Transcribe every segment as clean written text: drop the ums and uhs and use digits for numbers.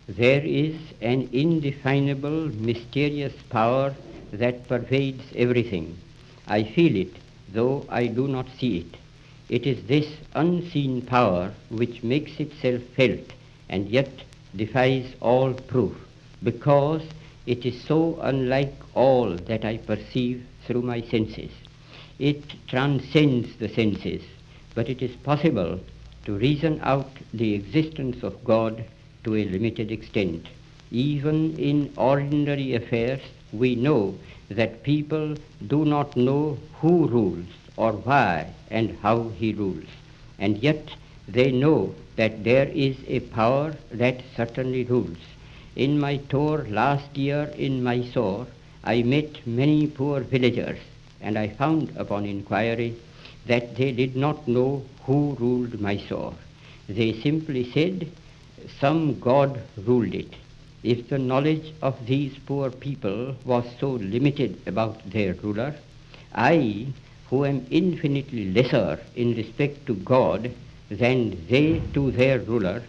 There is an indefinable, mysterious power that pervades everything. I feel it, though I do not see it. It is this unseen power which makes itself felt and yet defies all proof, because it is so unlike all that I perceive through my senses. It transcends the senses, but it is possible to reason out the existence of God to a limited extent. Even in ordinary affairs, we know that people do not know who rules or why and how he rules, and yet they know that there is a power that certainly rules. In my tour last year in Mysore, I met many poor villagers, and I found upon inquiry that they did not know who ruled Mysore. They simply said some god ruled it. If the knowledge of these poor people was so limited about their ruler, I, who am infinitely lesser in respect to God than they to their ruler,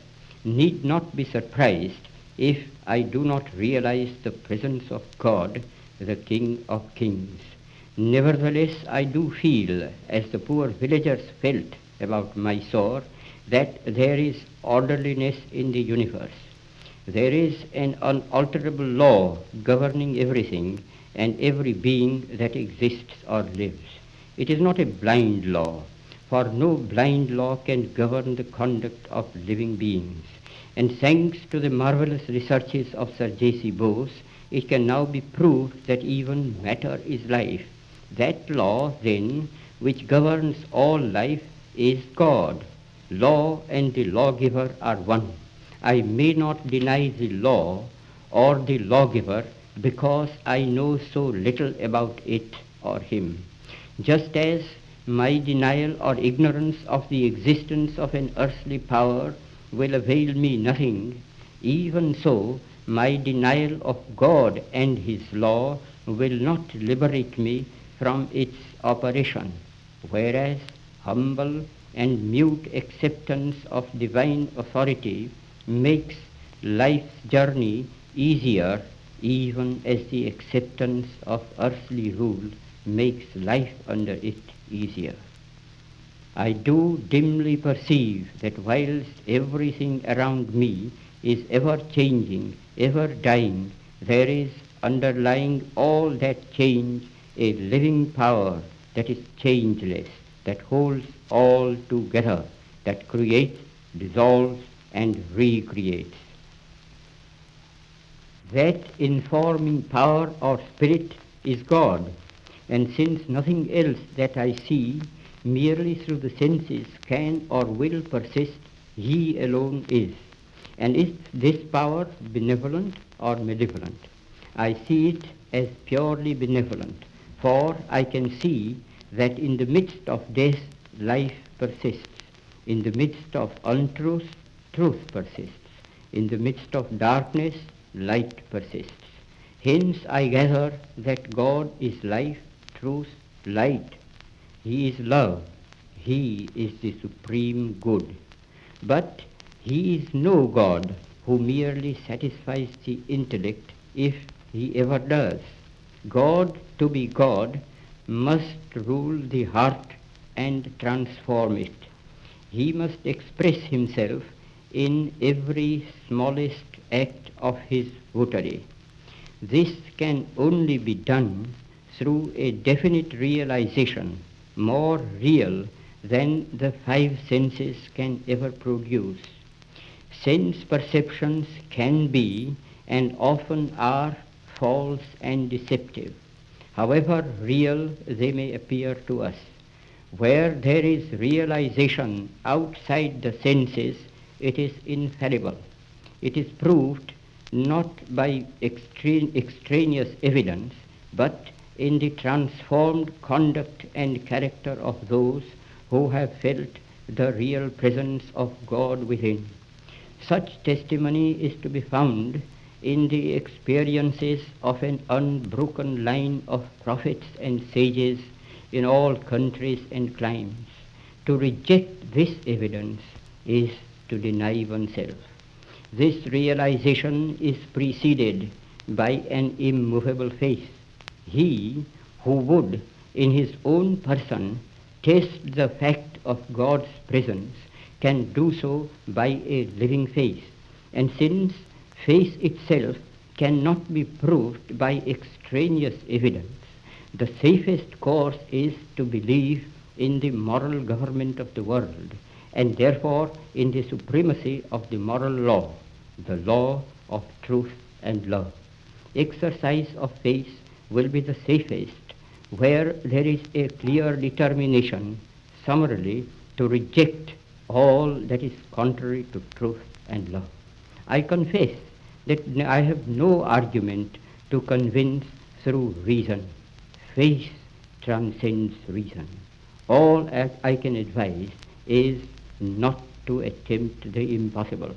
need not be surprised if I do not realize the presence of God, the King of Kings. Nevertheless, I do feel, as the poor villagers felt about Mysore, that there is orderliness in the universe. There is an unalterable law governing everything and every being that exists or lives. It is not a blind law, for no blind law can govern the conduct of living beings. And thanks to the marvelous researches of Sir J.C. Bose, it can now be proved that even matter is life. That law, then, which governs all life is God. Law and the lawgiver are one. I may not deny the law or the lawgiver because I know so little about it or him. Just as my denial or ignorance of the existence of an earthly power will avail me nothing, even so my denial of God and his law will not liberate me from its operation, whereas humble and mute acceptance of divine authority makes life's journey easier, even as the acceptance of earthly rule makes life under it easier. I do dimly perceive that whilst everything around me is ever changing, ever dying, there is underlying all that change a living power that is changeless, that holds all together, that creates, dissolves, and recreates. That informing power or spirit is God, and since nothing else that I see merely through the senses can or will persist, he alone is. And is this power benevolent or malevolent? I see it as purely benevolent, for I can see that in the midst of death, life persists. In the midst of untruth, truth persists. In the midst of darkness, light persists. Hence I gather that God is life, truth, light. He is love. He is the supreme good. But he is no God who merely satisfies the intellect, if he ever does. God, to be God, must rule the heart and transform it. He must express himself in every smallest act of his votary. This can only be done through a definite realization, more real than the five senses can ever produce. Sense perceptions can be and often are false and deceptive, however real they may appear to us. Where there is realization outside the senses, it is infallible. It is proved not by extraneous evidence, but in the transformed conduct and character of those who have felt the real presence of God within. Such testimony is to be found in the experiences of an unbroken line of prophets and sages in all countries and climes. To reject this evidence is to deny oneself. This realization is preceded by an immovable faith. He who would, in his own person, test the fact of God's presence can do so by a living faith. And since faith itself cannot be proved by extraneous evidence, the safest course is to believe in the moral government of the world, and therefore in the supremacy of the moral law, the law of truth and love. Exercise of faith will be the safest where there is a clear determination, summarily, to reject all that is contrary to truth and love. I confess that I have no argument to convince through reason. Faith transcends reason. All I can advise is not to attempt the impossible.